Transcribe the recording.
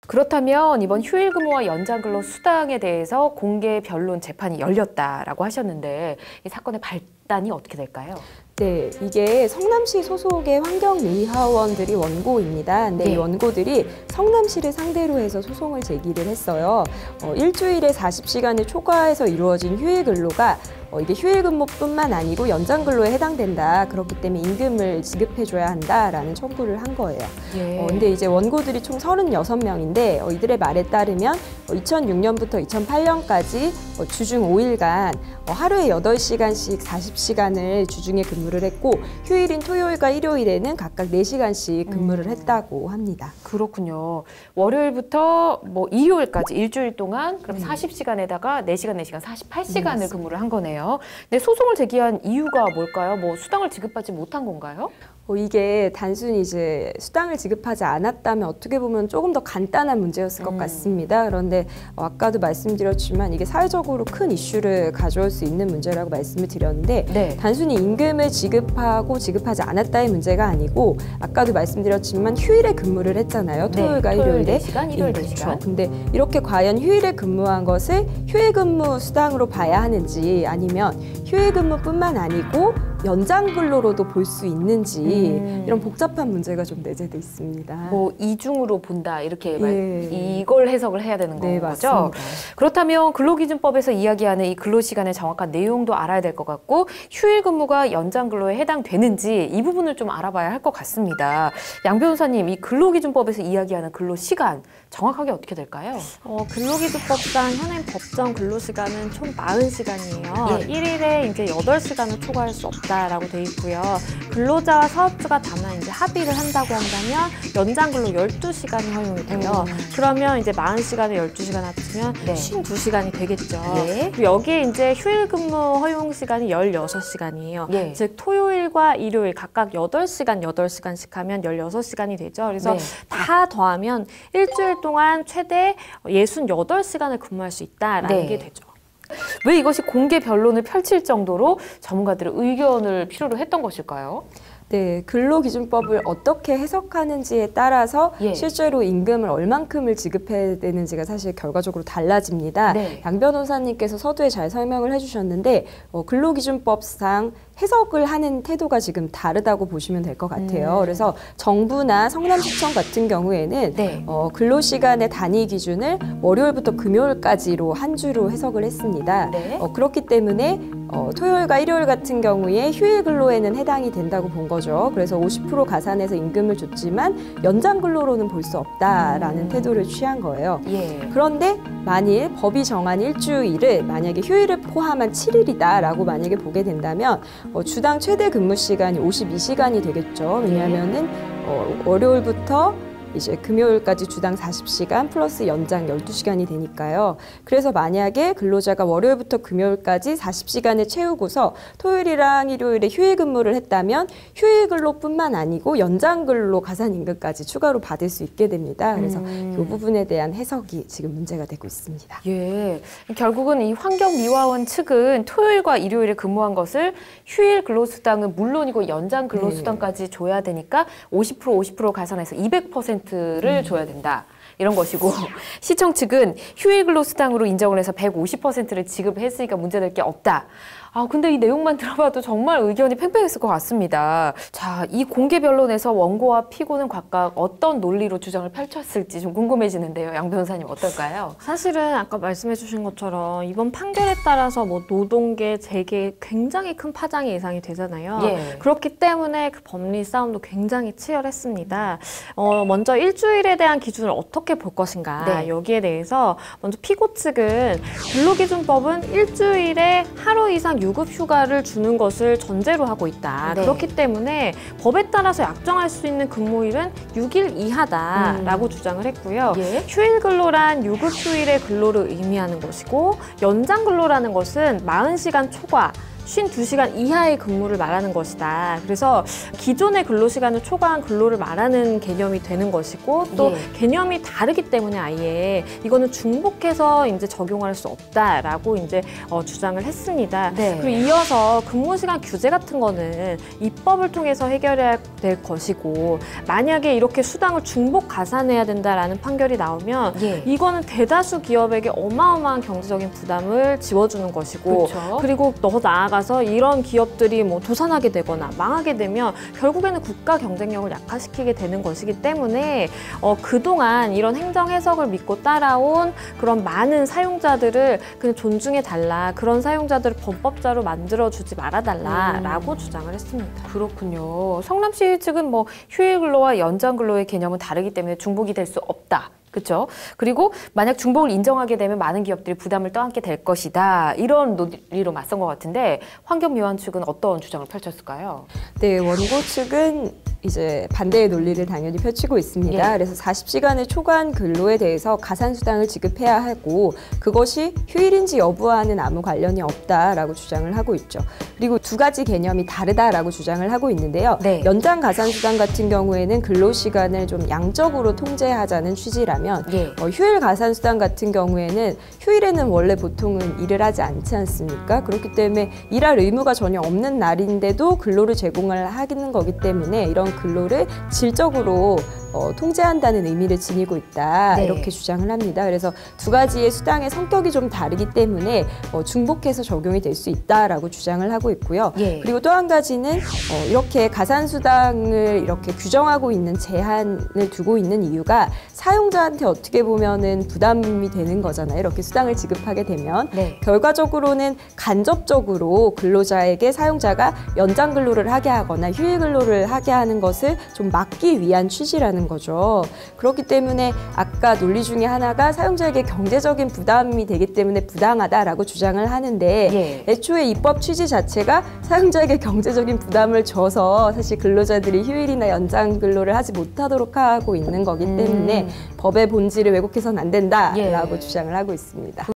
그렇다면 이번 휴일 근무와 연장 근로 수당에 대해서 공개 변론 재판이 열렸다라고 하셨는데 이 사건의 발단이 어떻게 될까요? 네, 이게 성남시 소속의 환경미화원들이 원고입니다. 근데 네. 이 원고들이 성남시를 상대로 해서 소송을 제기를 했어요. 일주일에 40시간을 초과해서 이루어진 휴일 근로가 이게 휴일 근무뿐만 아니고 연장 근로에 해당된다. 그렇기 때문에 임금을 지급해줘야 한다라는 청구를 한 거예요. 예. 근데 이제 원고들이 총 36명인데 이들의 말에 따르면 2006년부터 2008년까지 주중 5일간 하루에 8시간씩 40시간을 주중에 근무를 했고 휴일인 토요일과 일요일에는 각각 4시간씩 근무를 했다고 합니다. 그렇군요. 월요일부터 뭐 일요일까지 일주일 동안 그럼 40시간에다가 4시간, 4시간, 48시간을 근무를 한 거네요. 근데 소송을 제기한 이유가 뭘까요? 뭐 수당을 지급받지 못한 건가요? 이게 단순히 이제 수당을 지급하지 않았다면 어떻게 보면 조금 더 간단한 문제였을 것 같습니다. 그런데 아까도 말씀드렸지만 이게 사회적으로 큰 이슈를 가져올 수 있는 문제라고 말씀을 드렸는데 네. 단순히 임금을 지급하고 지급하지 않았다의 문제가 아니고 아까도 말씀드렸지만 휴일에 근무를 했잖아요. 토요일과 일요일에. 4시간, 일요일 4시간. 근데 이렇게 과연 휴일에 근무한 것을 휴일 근무 수당으로 봐야 하는지 아니면 휴일 근무뿐만 아니고 연장 근로로도 볼 수 있는지 이런 복잡한 문제가 좀 내재돼 있습니다. 뭐 이중으로 본다 이렇게 예. 이걸 해석을 해야 되는 네, 거죠. 맞습니다. 그렇다면 근로기준법에서 이야기하는 이 근로시간의 정확한 내용도 알아야 될 것 같고 휴일 근무가 연장 근로에 해당되는지 이 부분을 좀 알아봐야 할 것 같습니다. 양 변호사님, 이 근로기준법에서 이야기하는 근로시간 정확하게 어떻게 될까요? 근로기준법상 현행 법정 근로시간은 총 40시간이에요. 예. 1일에 이제 8시간을 초과할 수 없다라고 돼 있고요. 근로자와 사업주가 다만 이제 합의를 한다고 한다면 연장 근로 12시간이 허용이 돼요. 그러면 이제 40시간에 12시간 합치면 네. 52시간이 되겠죠. 예. 그리고 여기에 이제 휴일 근무 허용 시간이 16시간이에요. 예. 즉 토요일과 일요일 각각 8시간, 8시간씩 하면 16시간이 되죠. 그래서 네. 다 더하면 일주일 동안 최대 68시간을 근무할 수 있다라는 네. 게 되죠. 왜 이것이 공개 변론을 펼칠 정도로 전문가들의 의견을 필요로 했던 것일까요? 네, 근로기준법을 어떻게 해석하는지에 따라서 예. 실제로 임금을 얼만큼을 지급해야 되는지가 사실 결과적으로 달라집니다. 네. 양 변호사님께서 서두에 잘 설명을 해주셨는데 근로기준법상 해석을 하는 태도가 지금 다르다고 보시면 될 것 같아요. 그래서 정부나 성남시청 같은 경우에는 네. 근로시간의 단위 기준을 월요일부터 금요일까지로 한 주로 해석을 했습니다. 네. 그렇기 때문에 토요일과 일요일 같은 경우에 휴일 근로에는 해당이 된다고 본 거죠. 그래서 50% 가산해서 임금을 줬지만 연장 근로로는 볼 수 없다라는 태도를 취한 거예요. 예. 그런데 만일 법이 정한 일주일을 만약에 휴일을 포함한 7일이다라고 만약에 보게 된다면 주당 최대 근무 시간이 52시간이 되겠죠. 왜냐하면은 월요일부터 이제 금요일까지 주당 40시간 플러스 연장 12시간이 되니까요. 그래서 만약에 근로자가 월요일부터 금요일까지 40시간을 채우고서 토요일이랑 일요일에 휴일 근무를 했다면 휴일 근로뿐만 아니고 연장 근로 가산 임금까지 추가로 받을 수 있게 됩니다. 그래서 이 부분에 대한 해석이 지금 문제가 되고 있습니다. 예. 결국은 이 환경미화원 측은 토요일과 일요일에 근무한 것을 휴일 근로수당은 물론이고 연장 근로수당까지 줘야 되니까 50% 가산해서 200%를 줘야 된다. 이런 것이고 시청 측은 휴일 근로수당으로 인정을 해서 150%를 지급했으니까 문제될 게 없다. 근데 이 내용만 들어봐도 정말 의견이 팽팽했을 것 같습니다. 자, 이 공개 변론에서 원고와 피고는 각각 어떤 논리로 주장을 펼쳤을지 좀 궁금해지는데요. 양 변호사님 어떨까요? 사실은 아까 말씀해 주신 것처럼 이번 판결에 따라서 뭐 노동계, 재계 굉장히 큰 파장이 예상이 되잖아요. 예. 그렇기 때문에 그 법리 싸움도 굉장히 치열했습니다. 먼저 일주일에 대한 기준을 어떻게 볼 것인가 네. 여기에 대해서 먼저 피고 측은 근로기준법은 일주일에 하루 이상 유급 휴가를 주는 것을 전제로 하고 있다. 네. 그렇기 때문에 법에 따라서 약정할 수 있는 근무일은 6일 이하다라고 주장을 했고요. 예. 휴일 근로란 유급 휴일의 근로를 의미하는 것이고 연장 근로라는 것은 40시간 초과 52시간 이하의 근무를 말하는 것이다. 그래서 기존의 근로시간을 초과한 근로를 말하는 개념이 되는 것이고 또 개념이 다르기 때문에 아예 이거는 중복해서 이제 적용할 수 없다라고 이제 주장을 했습니다. 그리고 이어서 근무시간 규제 같은 거는 입법을 통해서 해결해야 될 것이고 만약에 이렇게 수당을 중복 가산해야 된다라는 판결이 나오면 이거는 대다수 기업에게 어마어마한 경제적인 부담을 지워주는 것이고 그리고 더 나아가서 이런 기업들이 뭐 도산하게 되거나 망하게 되면 결국에는 국가 경쟁력을 약화시키게 되는 것이기 때문에 그동안 이런 행정 해석을 믿고 따라온 그런 많은 사용자들을 그냥 존중해달라. 그런 사용자들을 범법자로 만들어주지 말아달라라고 주장을 했습니다. 그렇군요. 성남 씨 측은 뭐 휴일 근로와 연장 근로의 개념은 다르기 때문에 중복이 될 수 없다. 그렇죠? 그리고 만약 중복을 인정하게 되면 많은 기업들이 부담을 떠안게 될 것이다. 이런 논리로 맞선 것 같은데 환경미화원 측은 어떤 주장을 펼쳤을까요? 네, 원고 측은 이제 반대의 논리를 당연히 펼치고 있습니다. 그래서 40시간을 초과한 근로에 대해서 가산수당을 지급해야 하고 그것이 휴일인지 여부와는 아무 관련이 없다라고 주장을 하고 있죠. 그리고 두 가지 개념이 다르다라고 주장을 하고 있는데요. 연장 가산수당 같은 경우에는 근로시간을 좀 양적으로 통제하자는 취지라면 휴일 가산수당 같은 경우에는 휴일에는 원래 보통은 일을 하지 않지 않습니까? 그렇기 때문에 일할 의무가 전혀 없는 날인데도 근로를 제공을 하는 거기 때문에 이런 근로를 질적으로 통제한다는 의미를 지니고 있다 이렇게 주장을 합니다. 그래서 두 가지의 수당의 성격이 좀 다르기 때문에 중복해서 적용이 될 수 있다라고 주장을 하고 있고요. 그리고 또 한 가지는 이렇게 가산수당을 이렇게 규정하고 있는 제한을 두고 있는 이유가 사용자한테 어떻게 보면은 부담이 되는 거잖아요. 이렇게 수당을 지급하게 되면 결과적으로는 간접적으로 근로자에게 사용자가 연장 근로를 하게 하거나 휴일 근로를 하게 하는 것을 좀 막기 위한 취지라는 거죠. 그렇기 때문에 아까 논리 중에 하나가 사용자에게 경제적인 부담이 되기 때문에 부당하다라고 주장을 하는데 애초에 입법 취지 자체가 사용자에게 경제적인 부담을 줘서 사실 근로자들이 휴일이나 연장 근로를 하지 못하도록 하고 있는 거기 때문에 법의 본질을 왜곡해서는 안 된다라고 주장을 하고 있습니다.